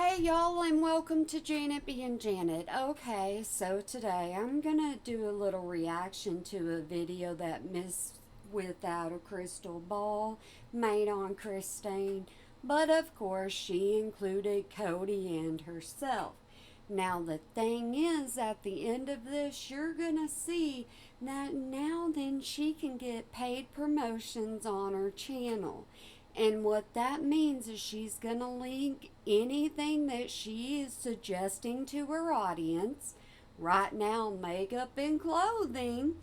Hey y'all, and welcome to Janet being Janet. Okay, so today I'm gonna do a little reaction to a video that Miss Without a Crystal Ball made on Christine, but of course she included Cody and herself. Now the thing is, at the end of this, you're gonna see that now then she can get paid promotions on her channel. And what that means is she's going to link anything that she is suggesting to her audience, right now, makeup and clothing,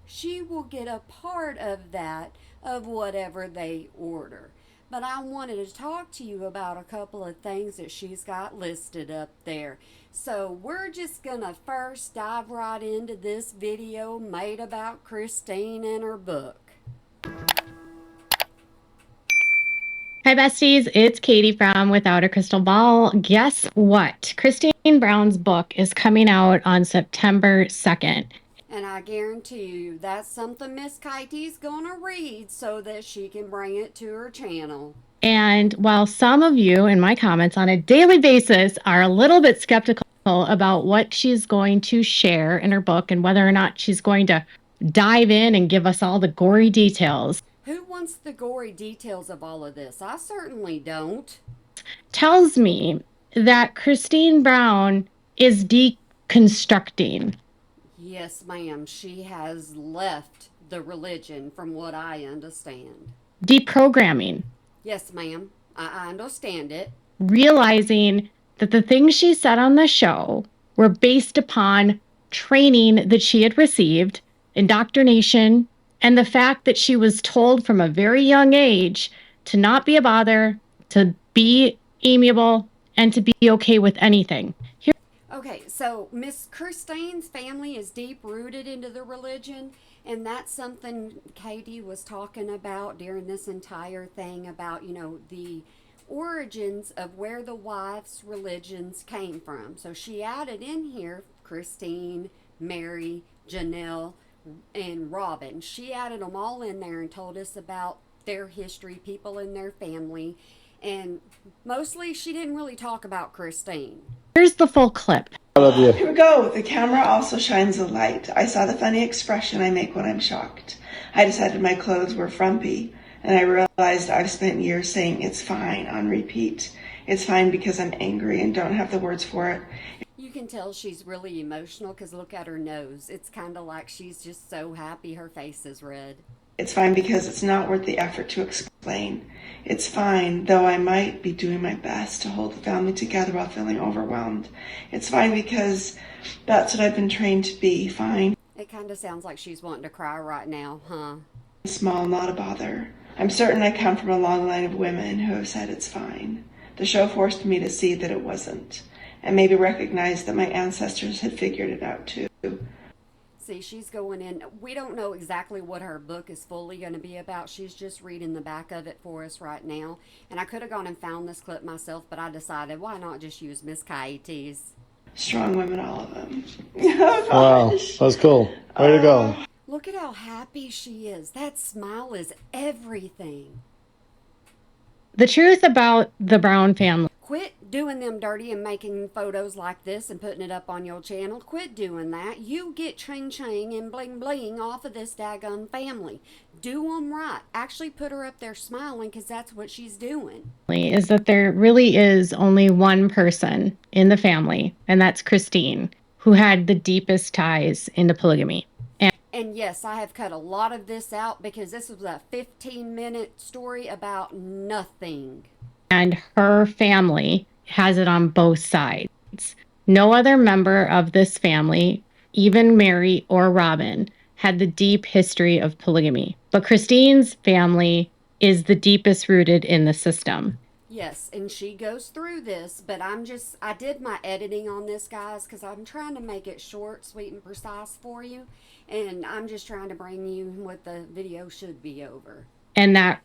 she will get a part of that, of whatever they order. But I wanted to talk to you about a couple of things that she's got listed up there. So we're just going to first dive right into this video made about Christine and her book. Hi, besties. It's Katie from Without a Crystal Ball. Guess what? Christine Brown's book is coming out on September 2nd. And I guarantee you that's something Miss Kitey's gonna read so that she can bring it to her channel. And while some of you in my comments on a daily basis are a little bit skeptical about what she's going to share in her book and whether or not she's going to dive in and give us all the gory details, Who wants the gory details of all of this? I certainly don't. tells me that Christine Brown is deconstructing. Yes, ma'am, she has left the religion from what I understand. Deprogramming. Yes, ma'am, I understand it. Realizing that the things she said on the show were based upon training that she had received, indoctrination, and the fact that she was told from a very young age to not be a bother, to be amiable, and to be okay with anything. Okay, so Miss Christine's family is deep rooted into the religion, and that's something Katie was talking about during this entire thing about, the origins of where the wives' religions came from. So she added in here Christine, Mary, Janelle, and Robin. She added them all in there and told us about their history, people in their family, and mostly she didn't really talk about Christine. Here's the full clip. Here we go. The camera also shines a light. I saw the funny expression I make when I'm shocked. I decided my clothes were frumpy, and I realized I've spent years saying it's fine on repeat. It's fine because I'm angry and don't have the words for it. You can tell she's really emotional because look at her nose. It's kind of like she's just so happy her face is red. It's fine because it's not worth the effort to explain. It's fine, though I might be doing my best to hold the family together while feeling overwhelmed. It's fine because that's what I've been trained to be, fine. It kind of sounds like she's wanting to cry right now, huh? Small, not a bother. I'm certain I come from a long line of women who have said it's fine. The show forced me to see that it wasn't, and maybe recognize that my ancestors had figured it out too. See, she's going in. We don't know exactly what her book is fully going to be about. She's just reading the back of it for us right now. And I could have gone and found this clip myself, but I decided why not just use Miss Coyote's. Strong women, all of them. Wow, that was cool. Way to go. Look at how happy she is. That smile is everything. The truth about the Brown family. Quit doing them dirty and making photos like this and putting it up on your channel. Quit doing that. You get ching ching and bling bling off of this daggone family. Do them right. Actually put her up there smiling because that's what she's doing. Is that there really is only one person in the family, and that's Christine, who had the deepest ties into polygamy. And yes, I have cut a lot of this out because this was a 15-minute story about nothing. And her family has it on both sides. No other member of this family, even Mary or Robin, had the deep history of polygamy. But Christine's family is the deepest rooted in the system. Yes, and she goes through this, but I did my editing on this, guys, because I'm trying to make it short, sweet, and precise for you. And I'm just trying to bring you what the video should be over. And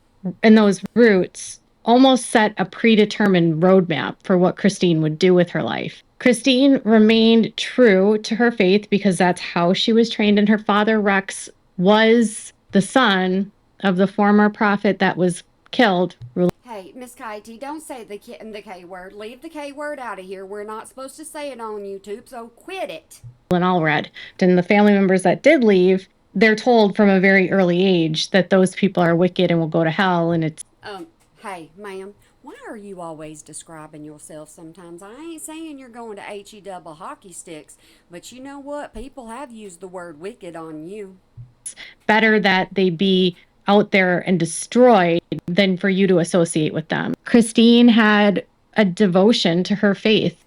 those roots almost set a predetermined roadmap for what Christine would do with her life. Christine remained true to her faith because that's how she was trained, and her father, Rex, was the son of the former prophet that was killed. Hey, Miss Kitey, don't say the K word. Leave the K word out of here. We're not supposed to say it on YouTube, so quit it. And Allred. And the family members that did leave, they're told from a very early age that those people are wicked and will go to hell. And it's Hey, ma'am, why are you always describing yourself sometimes? I ain't saying you're going to HE double hockey sticks, but you know what? People have used the word wicked on you. better that they be out there and destroyed than for you to associate with them. Christine had a devotion to her faith.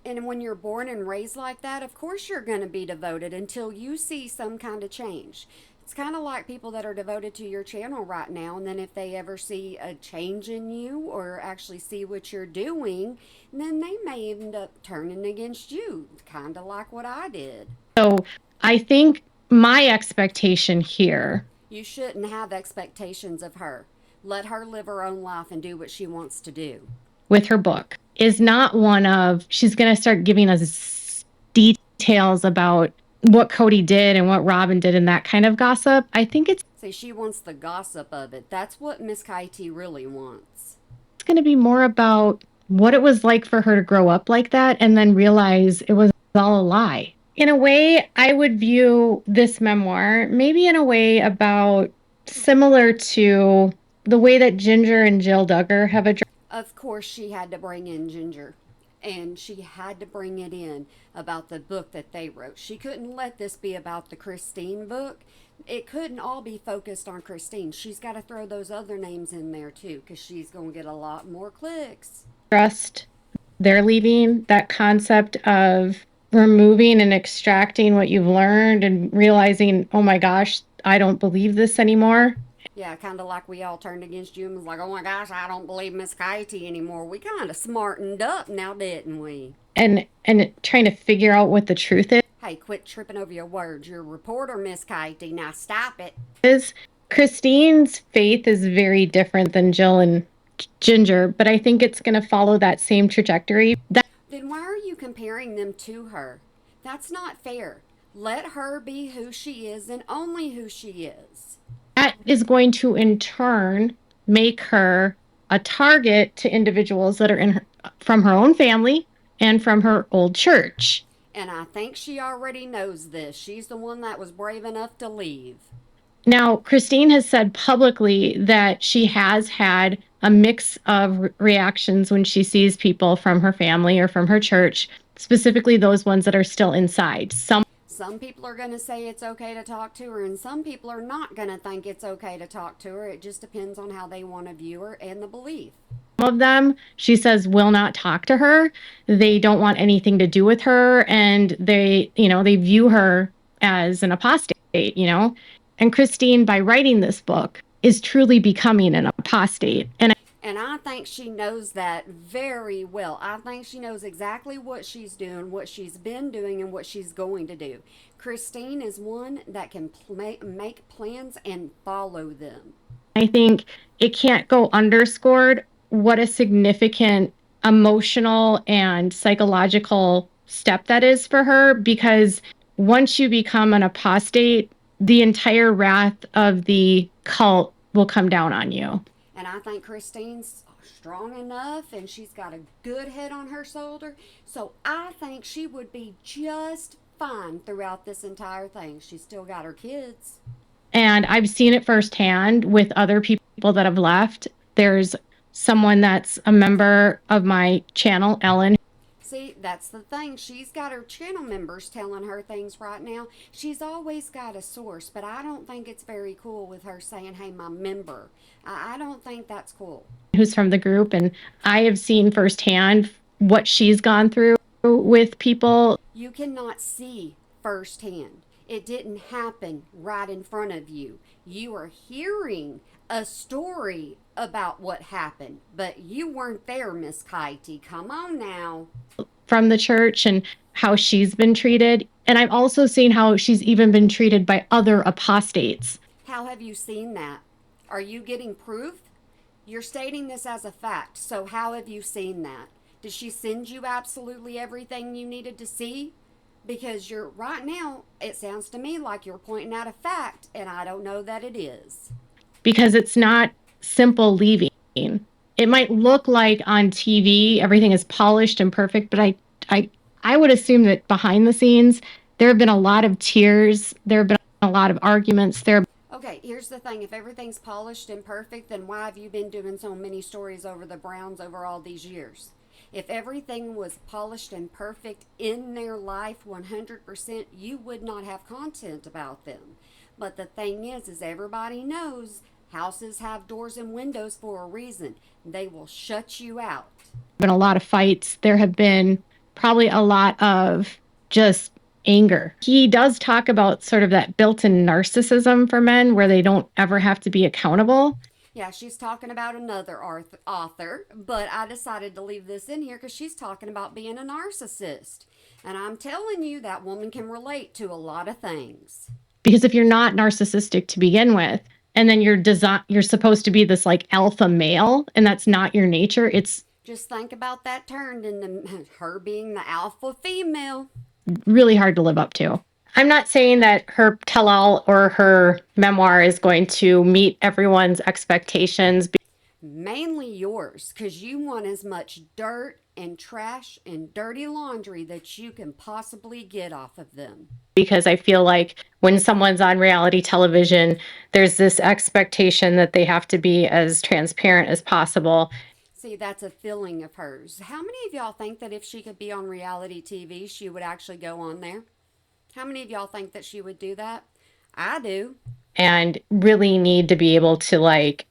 And when you're born and raised like that, of course you're going to be devoted until you see some kind of change. It's kind of like people that are devoted to your channel right now, and then if they ever see a change in you or actually see what you're doing, then they may end up turning against you, kind of like what I did. So I think my expectation here. You shouldn't have expectations of her. Let her live her own life and do what she wants to do. With her book is not one of she's going to start giving us details about what Cody did and what Robin did and that kind of gossip. I think it's See, she wants the gossip of it. That's what Miss Kitey really wants. It's going to be more about what it was like for her to grow up like that and then realize it was all a lie. In a way, I would view this memoir maybe in a way about similar to the way that Ginger and Jill Duggar have addressed. Of course, she had to bring in Ginger. And she had to bring it in about the book that they wrote. She couldn't let this be about the Christine book. It couldn't all be focused on Christine. She's got to throw those other names in there too, because she's going to get a lot more clicks. Trust. They're leaving that concept of removing and extracting what you've learned and realizing, oh my gosh, I don't believe this anymore. Yeah, kind of like we all turned against you and was like, oh my gosh, I don't believe Miss Kitey anymore. We kind of smartened up now, didn't we? And trying to figure out what the truth is. Hey, quit tripping over your words. You're a reporter, Miss Kitey. Now stop it. Christine's faith is very different than Jill and Ginger, but I think it's going to follow that same trajectory. Then why are you comparing them to her? That's not fair. Let her be who she is and only who she is. That is going to, in turn, make her a target to individuals that are from her own family and from her old church. And I think she already knows this. She's the one that was brave enough to leave. Now, Christine has said publicly that she has had a mix of reactions when she sees people from her family or from her church, specifically those ones that are still inside. Some people are going to say it's okay to talk to her, and some people are not going to think it's okay to talk to her. It just depends on how they want to view her and the belief. Some of them, she says, will not talk to her. They don't want anything to do with her, and they view her as an apostate, And Christine, by writing this book, is truly becoming an apostate. And I think she knows that very well. I think she knows exactly what she's doing, what she's been doing, and what she's going to do. Christine is one that can make plans and follow them. I think it can't go underscored what a significant emotional and psychological step that is for her, because once you become an apostate, the entire wrath of the cult will come down on you. And I think Christine's strong enough and she's got a good head on her shoulder. So I think she would be just fine throughout this entire thing. She's still got her kids. And I've seen it firsthand with other people that have left. There's someone that's a member of my channel, Ellen. See, that's the thing. She's got her channel members telling her things right now. She's always got a source, but I don't think it's very cool with her saying, hey, my member. I don't think that's cool. Who's from the group, and I have seen firsthand what she's gone through with people. You cannot see firsthand. It didn't happen right in front of you. You are hearing a story about what happened, but you weren't there, Miss Kitey. Come on now. From the church and how she's been treated. And I've also seen how she's even been treated by other apostates. How have you seen that? Are you getting proof? You're stating this as a fact, so how have you seen that? Did she send you absolutely everything you needed to see? Because you're right now, it sounds to me like you're pointing out a fact, and I don't know that it is. Because it's not simple leaving. It might look like on TV everything is polished and perfect, but I would assume that behind the scenes there have been a lot of tears, there have been a lot of arguments, Okay, here's the thing. If everything's polished and perfect, then why have you been doing so many stories over the Browns over all these years? If everything was polished and perfect in their life 100%, you would not have content about them. But the thing is everybody knows houses have doors and windows for a reason. They will shut you out. been a lot of fights. There have been probably a lot of just anger. He does talk about sort of that built-in narcissism for men where they don't ever have to be accountable. Yeah, she's talking about another author, but I decided to leave this in here because she's talking about being a narcissist. And I'm telling you, that woman can relate to a lot of things. Because if you're not narcissistic to begin with, and then you're supposed to be this like alpha male, and that's not your nature, it's Just think about that turned into her being the alpha female. really hard to live up to. I'm not saying that her tell-all or her memoir is going to meet everyone's expectations. Mainly yours, because you want as much dirt and trash and dirty laundry that you can possibly get off of them. Because I feel like when someone's on reality television, there's this expectation that they have to be as transparent as possible. See, that's a feeling of hers. How many of y'all think that if she could be on reality TV, she would actually go on there? How many of y'all think that she would do that? I do. And really need to be able to like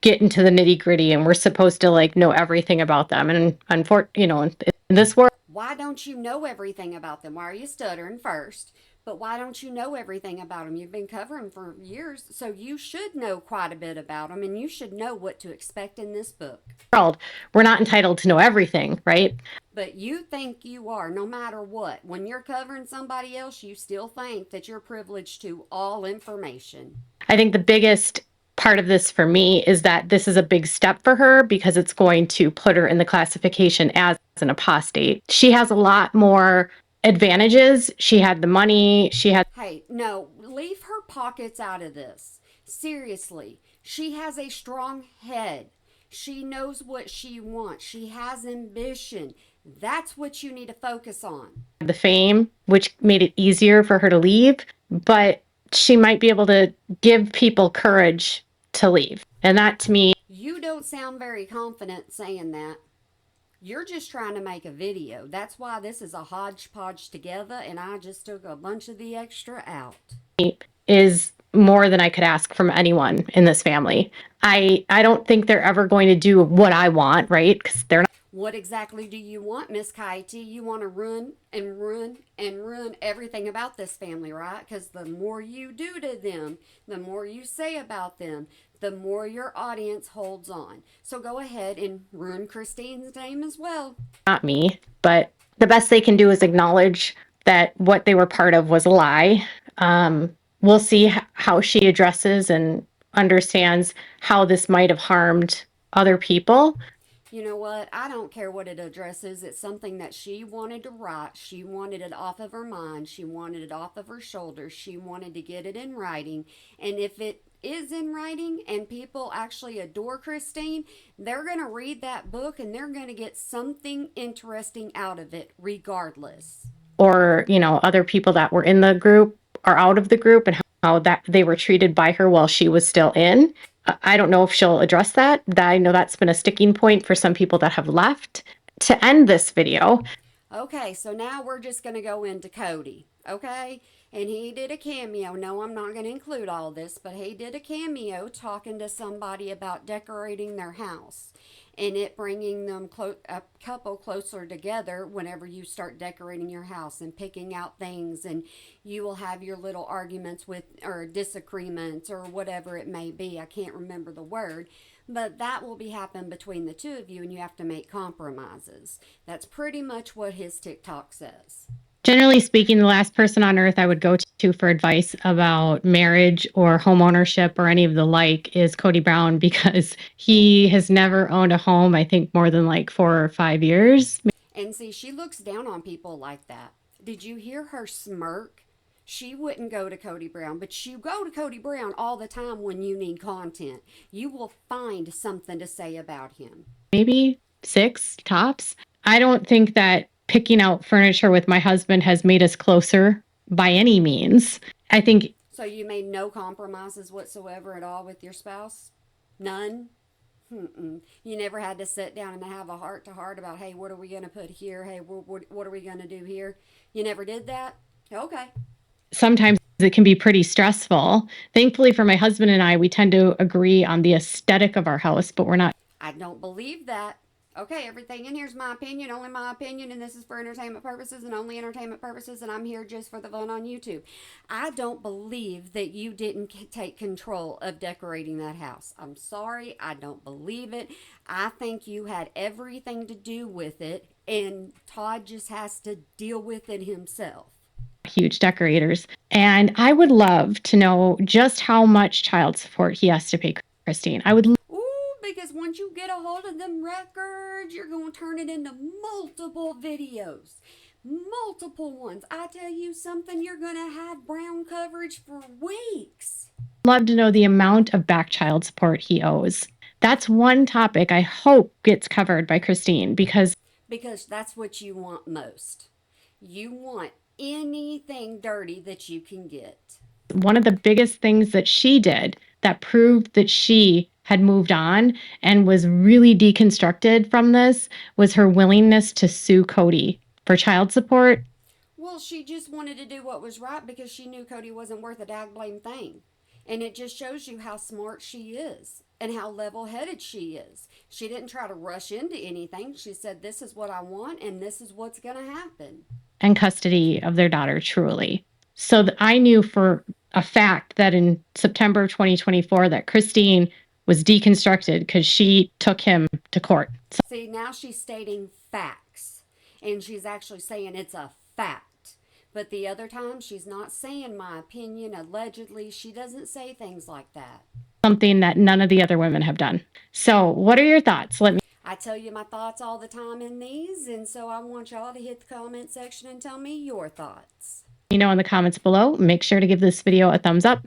get into the nitty gritty, and we're supposed to like know everything about them. And unfortunately, in this world, why don't you know everything about them? Why are you stuttering first? But why don't you know everything about them? You've been covering for years, so you should know quite a bit about them, and you should know what to expect in this book. We're not entitled to know everything, right? But you think you are, no matter what. When you're covering somebody else, you still think that you're privileged to all information. I think the biggest part of this for me is that this is a big step for her because it's going to put her in the classification as an apostate. She has a lot more advantages. She had the money. Hey, no, leave her pockets out of this. Seriously, she has a strong head. She knows what she wants. She has ambition. That's what you need to focus on. The fame, which made it easier for her to leave, but she might be able to give people courage to leave. And that to me, you don't sound very confident saying that. You're just trying to make a video. That's why this is a hodgepodge together, and I just took a bunch of the extra out. Is more than I could ask from anyone in this family. I don't think they're ever going to do what I want, right? Because they're not. What exactly do you want, Miss Katie? You want to ruin and ruin and ruin everything about this family, right? Because the more you do to them, the more you say about them, the more your audience holds on. So go ahead and ruin Christine's name as well. Not me, but the best they can do is acknowledge that what they were part of was a lie. We'll see how she addresses and understands how this might have harmed other people. You know what? I don't care what it addresses. It's something that she wanted to write. She wanted it off of her mind. She wanted it off of her shoulders. She wanted to get it in writing. And if it is in writing and people actually adore Christine, they're going to read that book and they're going to get something interesting out of it regardless. Or, other people that were in the group or out of the group and how that they were treated by her while she was still in. I don't know if she'll address that. I know that's been a sticking point for some people that have left. To end this video. Okay, so now we're just going to go into Cody, okay? And he did a cameo. No, I'm not going to include all this, but he did a cameo talking to somebody about decorating their house and it bringing them a couple closer together whenever you start decorating your house and picking out things, and you will have your little arguments with or disagreements or whatever it may be. I can't remember the word, but that will be happening between the two of you, and you have to make compromises. That's pretty much what his TikTok says. Generally speaking, the last person on earth I would go to for advice about marriage or home ownership or any of the like is Cody Brown, because he has never owned a home, I think, more than like 4 or 5 years. And see, she looks down on people like that. Did you hear her smirk? She wouldn't go to Cody Brown, but you go to Cody Brown all the time when you need content. You will find something to say about him. Maybe 6 tops. I don't think that picking out furniture with my husband has made us closer by any means. I think. So you made no compromises whatsoever at all with your spouse? None? Mm-mm. You never had to sit down and have a heart to heart about, hey, what are we going to put here? Hey, what are we going to do here? You never did that? Okay. Sometimes it can be pretty stressful. Thankfully for my husband and I, we tend to agree on the aesthetic of our house, but we're not. I don't believe that. Okay, everything in here is my opinion, only my opinion, and this is for entertainment purposes and only entertainment purposes, and I'm here just for the fun on YouTube. I don't believe that you didn't take control of decorating that house. I'm sorry, I don't believe it. I think you had everything to do with it, and Todd just has to deal with it himself. Huge decorators. And I would love to know just how much child support he has to pay Christine. I would. Ooh, because once you get a hold of them records, you're going to turn it into multiple videos. Multiple ones. I tell you something, you're going to have Brown coverage for weeks. Love to know the amount of back child support he owes. That's one topic I hope gets covered by Christine because that's what you want most. You want anything dirty that you can get. One of the biggest things that she did that proved that she had moved on and was really deconstructed from this was her willingness to sue Cody for child support. Well, she just wanted to do what was right because she knew Cody wasn't worth a dag blame thing. And it just shows you how smart she is and how level-headed she is. She didn't try to rush into anything. She said, this is what I want and this is what's going to happen. And custody of their daughter, truly. So I knew for a fact that in September 2024 that Christine was deconstructed because she took him to court. So, see, now she's stating facts. And she's actually saying it's a fact. But the other time, she's not saying my opinion, allegedly. She doesn't say things like that. Something that none of the other women have done. So what are your thoughts? I tell you my thoughts all the time in these, and so I want y'all to hit the comment section and tell me your thoughts. In the comments below. Make sure to give this video a thumbs up.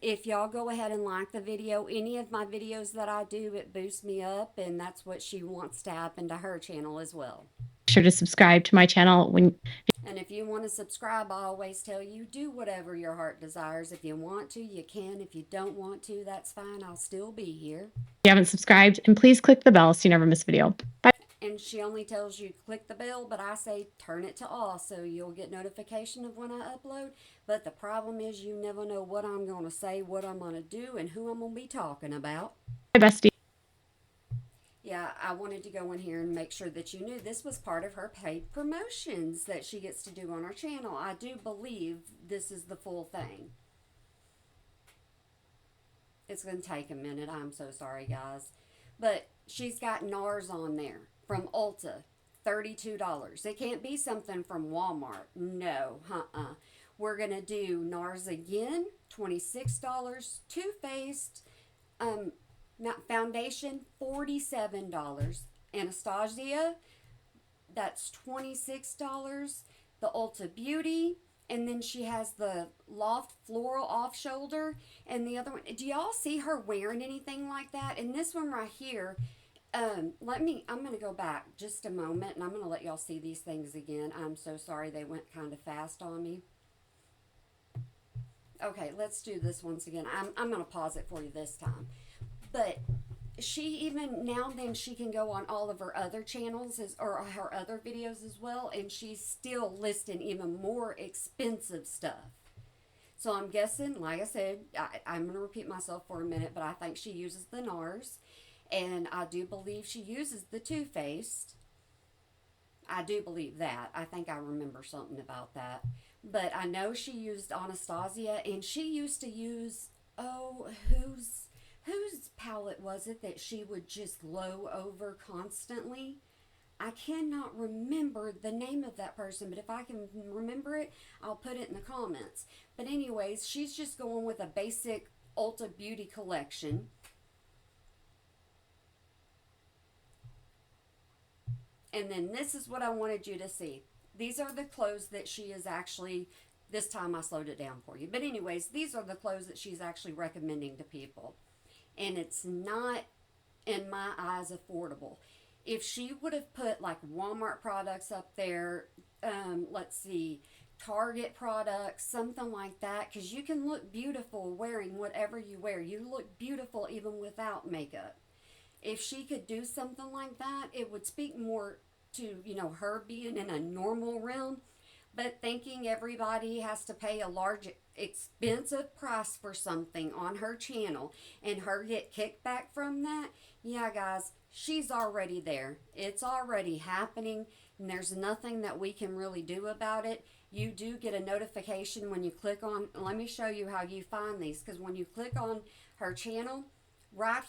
If y'all go ahead and like the video, any of my videos that I do, it boosts me up, and that's what she wants to happen to her channel as well. Make sure to subscribe to my channel. And if you want to subscribe, I always tell you, do whatever your heart desires. If you want to, you can. If you don't want to, that's fine. I'll still be here. If you haven't subscribed, and please click the bell so you never miss a video. Bye. And she only tells you click the bell, but I say turn it to all so you'll get notification of when I upload. But the problem is you never know what I'm going to say, what I'm going to do, and who I'm going to be talking about. Bye, bestie. Yeah, I wanted to go in here and make sure that you knew this was part of her paid promotions that she gets to do on her channel. I do believe this is the full thing. It's going to take a minute. I'm so sorry, guys. But she's got NARS on there from Ulta, $32. It can't be something from Walmart. No, We're going to do NARS again, $26. Too Faced, foundation, $47. Anastasia, that's $26. The Ulta Beauty, and then she has the Loft Floral off shoulder, and the other one. Do y'all see her wearing anything like that? And this one right here, I'm going to go back just a moment, and I'm going to let y'all see these things again. I'm so sorry they went kind of fast on me. Okay, let's do this once again. I'm going to pause it for you this time. But she even now then she can go on all of her other channels or her other videos as well, and she's still listing even more expensive stuff. So I'm guessing, like I said, I'm going to repeat myself for a minute, but I think she uses the NARS, and I do believe she uses the Too Faced. I do believe that. I think I remember something about that. But I know she used Anastasia, and she used to use, whose palette was it that she would just glow over constantly? I cannot remember the name of that person, but if I can remember it, I'll put it in the comments. But anyways, she's just going with a basic Ulta Beauty collection. And then this is what I wanted you to see. These are the clothes that she is actually This time I slowed it down for you. But anyways, these are the clothes that she's actually recommending to people. And it's not, in my eyes, affordable. If she would have put like Walmart products up there, let's see, Target products, something like that, because you can look beautiful wearing whatever you wear. You look beautiful even without makeup. If she could do something like that, it would speak more to, you know, her being in a normal realm. But thinking everybody has to pay a large, expensive price for something on her channel and her get kickback from that, yeah, guys, she's already there. It's already happening, and there's nothing that we can really do about it. You do get a notification when you click on, let me show you how you find these, because when you click on her channel, right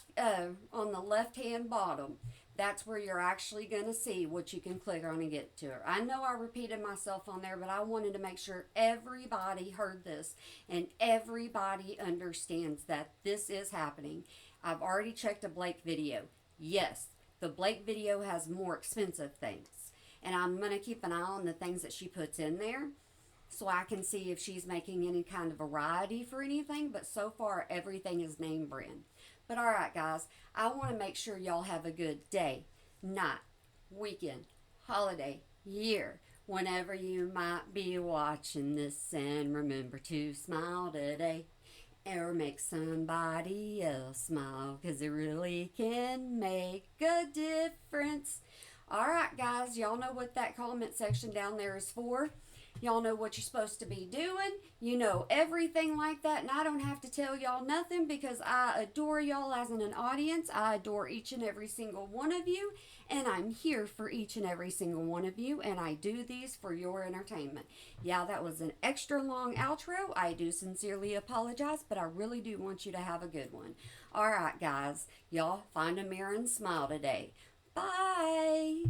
on the left hand bottom, that's where you're actually going to see what you can click on and get to her. I know I repeated myself on there, but I wanted to make sure everybody heard this and everybody understands that this is happening. I've already checked a Blake video. Yes, the Blake video has more expensive things, and I'm going to keep an eye on the things that she puts in there so I can see if she's making any kind of variety for anything, but so far everything is name brand. But alright guys, I want to make sure y'all have a good day, night, weekend, holiday, year, whenever you might be watching this, and remember to smile today or make somebody else smile, because it really can make a difference. Alright guys, y'all know what that comment section down there is for. Y'all know what you're supposed to be doing. You know everything like that, and I don't have to tell y'all nothing because I adore y'all as an audience. I adore each and every single one of you, and I'm here for each and every single one of you, and I do these for your entertainment. Yeah, that was an extra long outro. I do sincerely apologize, but I really do want you to have a good one. All right, guys, y'all find a mirror and smile today. Bye.